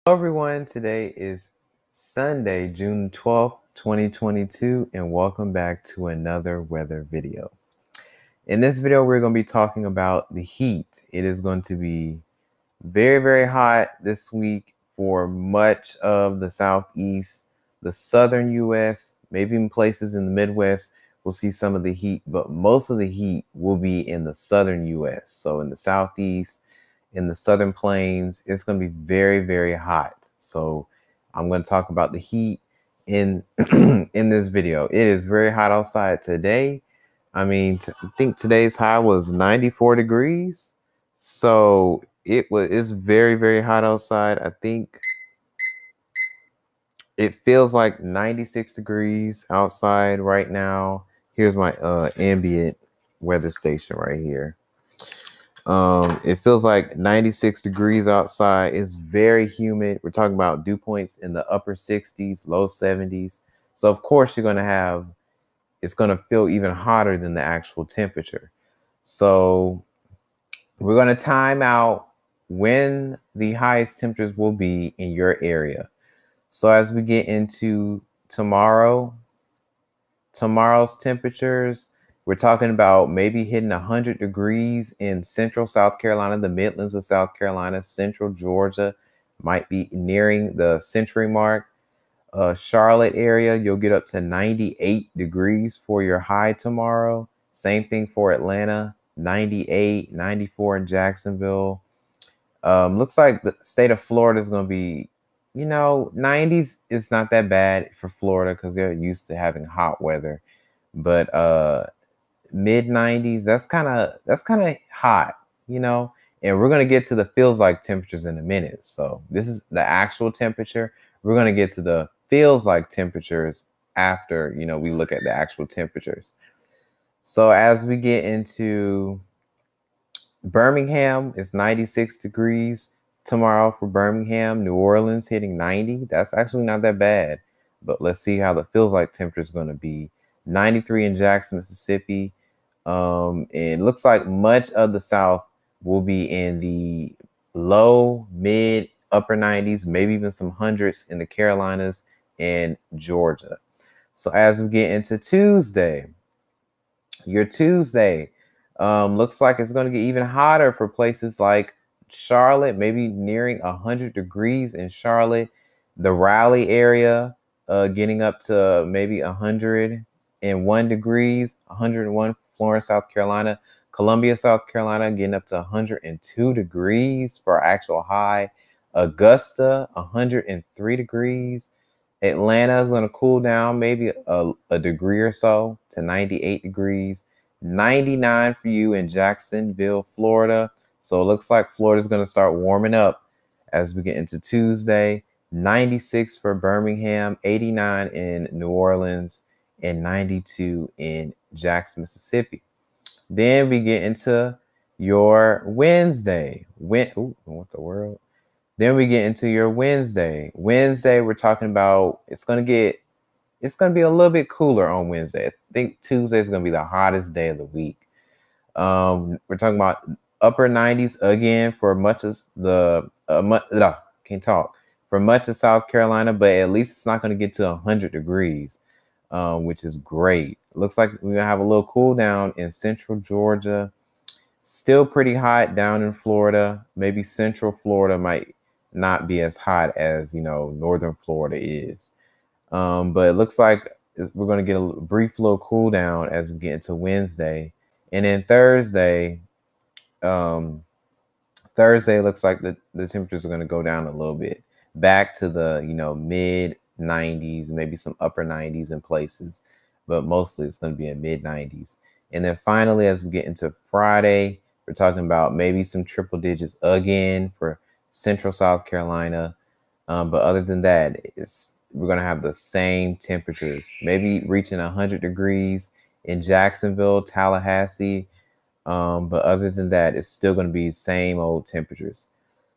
Hello everyone, today is Sunday, June 12th, 2022, and welcome back to another weather video. In this video, we're going to be talking about the heat. It is going to be very hot this week for much of the Southeast, the Southern U.S., maybe even places in the Midwest. We'll see some of the heat, but most of the heat will be in the Southern U.S. So in the Southeast, in the Southern Plains, it's going to be very hot. So I'm going to talk about the heat in in this video. It is very hot outside today. I mean, I think today's high was 94 degrees. So it's very hot outside. I think it feels like 96 degrees outside right now. Here's my ambient weather station right here. It feels like 96 degrees outside. It's very humid. We're talking about dew points in the upper 60s, low 70s. So of course it's going to feel even hotter than the actual temperature. So we're going to time out when the highest temperatures will be in your area. So as we get into tomorrow's temperatures, we're talking about maybe hitting 100 degrees in central South Carolina, the Midlands of South Carolina, central Georgia, might be nearing the century mark. Charlotte area, you'll get up to 98 degrees for your high tomorrow. Same thing for Atlanta, 98, 94 in Jacksonville. Looks like the state of Florida is going to be, 90s is not that bad for Florida because they're used to having hot weather. But mid 90s, that's kind of hot, and we're going to get to the feels like temperatures in a minute. So this is the actual temperature. We're going to get to the feels like temperatures after, we look at the actual temperatures. So as we get into Birmingham, it's 96 degrees tomorrow for Birmingham. New Orleans hitting 90. That's actually not that bad. But let's see how the feels like temperature is going to be. 93 in Jackson, Mississippi. It looks like much of the South will be in the low, mid, upper 90s, maybe even some hundreds in the Carolinas and Georgia. So as we get into Tuesday, your Tuesday looks like it's going to get even hotter for places like Charlotte, maybe nearing 100 degrees in Charlotte. The Raleigh area getting up to maybe 101 degrees, 101 Florence, South Carolina. Columbia, South Carolina getting up to 102 degrees for our actual high. Augusta, 103 degrees. Atlanta is going to cool down maybe a degree or so to 98 degrees. 99 for you in Jacksonville, Florida. So it looks like Florida is going to start warming up as we get into Tuesday. 96 for Birmingham, 89 in New Orleans, and 92 in Jackson, Mississippi. Then we get into your Wednesday. What the world? Then we get into your Wednesday. Wednesday, we're talking about it's going to be a little bit cooler on Wednesday. I think Tuesday is going to be the hottest day of the week. We're talking about upper 90s again for much of for much of South Carolina, but at least it's not going to get to 100 degrees, which is great. Looks like we're going to have a little cool down in central Georgia. Still pretty hot down in Florida. Maybe central Florida might not be as hot as, northern Florida is. But it looks like we're going to get a brief little cool down as we get into Wednesday. And then Thursday looks like the temperatures are going to go down a little bit. Back to the, mid 90s, maybe some upper 90s in places. But mostly it's going to be in mid 90s. And then finally, as we get into Friday, we're talking about maybe some triple digits again for central South Carolina. But other than that, we're going to have the same temperatures, maybe reaching 100 degrees in Jacksonville, Tallahassee. But other than that, it's still going to be same old temperatures.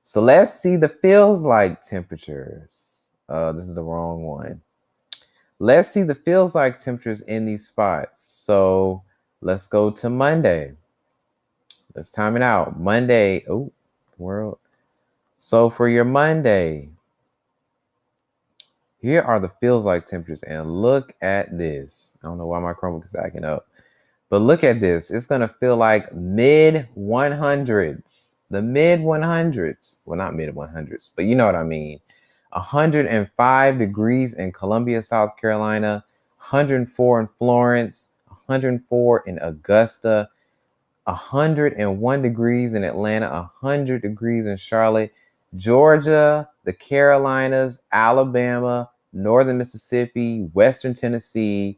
So let's see the feels like temperatures. This is the wrong one. Let's see the feels like temperatures in these spots. So let's go to Monday. Let's time it out. Monday. Oh, world. So for your Monday, Here are the feels like temperatures, and look at this. I don't know why my Chromebook is acting up, but look at this. It's going to feel like mid 100s. The mid 100s. Well, not mid 100s, but you know what I mean. 105 degrees in Columbia, South Carolina, 104 in Florence, 104 in Augusta, 101 degrees in Atlanta, 100 degrees in Charlotte, Georgia, the Carolinas, Alabama, northern Mississippi, western Tennessee.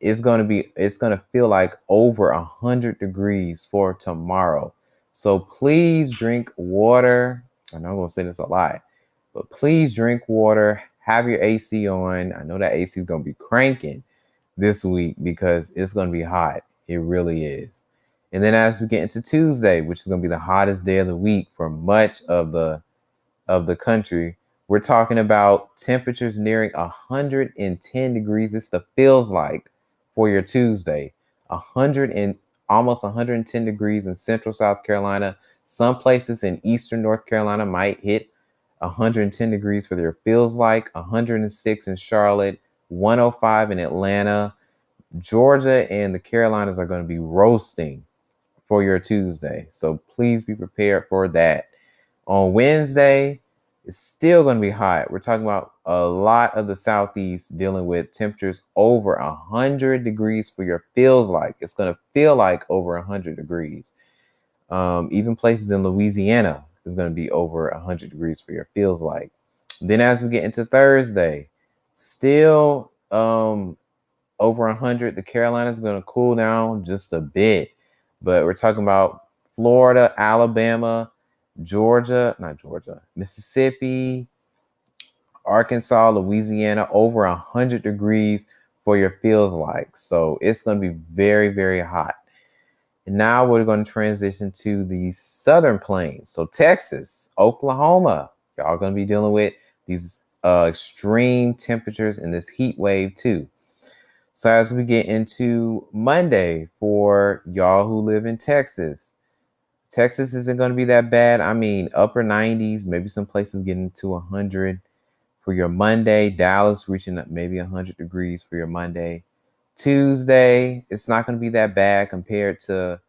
It's going to feel like over 100 degrees for tomorrow. So please drink water. I know I'm going to say this a lot, but please drink water. Have your AC on. I know that AC is going to be cranking this week because it's going to be hot. It really is. And then as we get into Tuesday, which is going to be the hottest day of the week for much of the country, we're talking about temperatures nearing 110 degrees. This the feels like for your Tuesday. 100 and almost 110 degrees in central South Carolina. Some places in eastern North Carolina might hit 110 degrees for their feels like. 106 in Charlotte, 105 in Atlanta. Georgia and the Carolinas are going to be roasting for your Tuesday. So please be prepared for that. On Wednesday, it's still going to be hot. We're talking about a lot of the Southeast dealing with temperatures over 100 degrees for your feels like. It's going to feel like over 100 degrees. Even places in Louisiana is going to be over 100 degrees for your feels like. Then as we get into Thursday, still over 100. The Carolinas is going to cool down just a bit. But we're talking about Florida, Alabama, Mississippi, Arkansas, Louisiana, over 100 degrees for your feels like. So it's going to be very, very hot. And now we're going to transition to the southern plains. So Texas, Oklahoma, y'all going to be dealing with these extreme temperatures and this heat wave too. So as we get into Monday for y'all who live in Texas, Texas isn't going to be that bad. I mean, upper 90s, maybe some places getting to 100 for your Monday. Dallas reaching up maybe 100 degrees for your Monday. Tuesday, it's not going to be that bad compared to,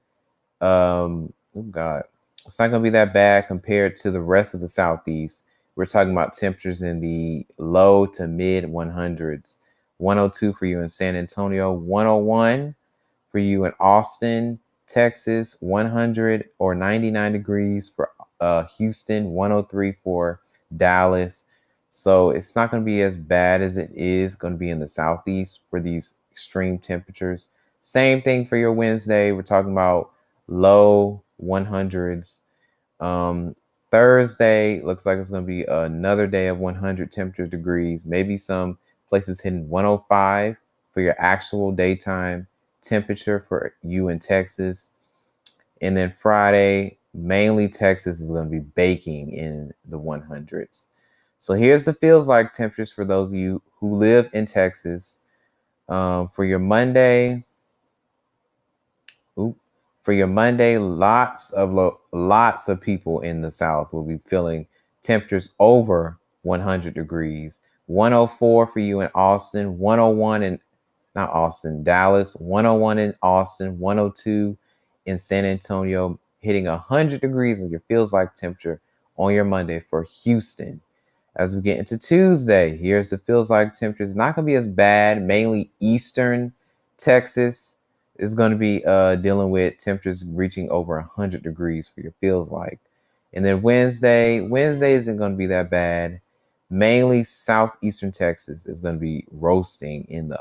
it's not going to be that bad compared to the rest of the Southeast. We're talking about temperatures in the low to mid 100s. 102 for you in San Antonio, 101 for you in Austin, Texas, 100 or 99 degrees for Houston, 103 for Dallas. So it's not going to be as bad as it is going to be in the Southeast for these extreme temperatures. Same thing for your Wednesday. We're talking about low 100s. Thursday looks like it's going to be another day of 100 temperature degrees, maybe some places hitting 105 for your actual daytime temperature for you in Texas. And then Friday, mainly Texas is going to be baking in the 100s. So here's the feels like temperatures for those of you who live in Texas. For your Monday, lots of people in the South will be feeling temperatures over 100 degrees. 104 for you in Austin, 101 in Dallas, 101 in Austin, 102 in San Antonio, hitting 100 degrees of your feels like temperature on your Monday for Houston. As we get into Tuesday, here's the feels like temperature. It's not going to be as bad. Mainly eastern Texas is going to be dealing with temperatures reaching over 100 degrees for your feels like. And then Wednesday isn't going to be that bad. Mainly southeastern Texas is going to be roasting in the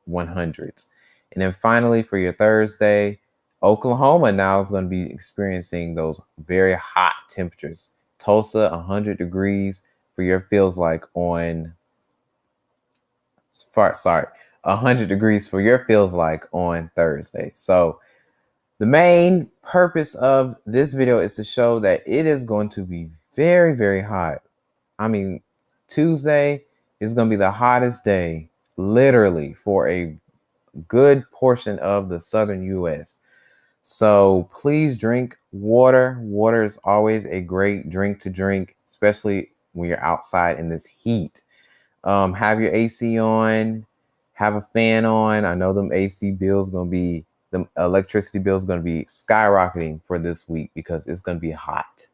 100s. And then finally for your Thursday, Oklahoma now is going to be experiencing those very hot temperatures. Tulsa, 100 degrees for your feels like on 100 degrees for your feels like on Thursday. So the main purpose of this video is to show that it is going to be very, very hot. I mean, Tuesday is going to be the hottest day, literally, for a good portion of the Southern U.S. So please drink water. Water is always a great drink to drink, especially when you're outside in this heat. Have your AC on, have a fan on. I know them AC bills gonna be, the electricity bills gonna be skyrocketing for this week because it's gonna be hot.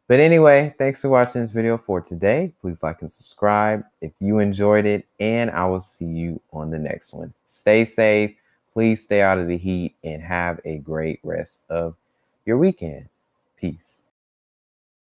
But anyway, thanks for watching this video for today. Please like and subscribe if you enjoyed it, and I will see you on the next one. Stay safe, please stay out of the heat, and have a great rest of your weekend. Peace.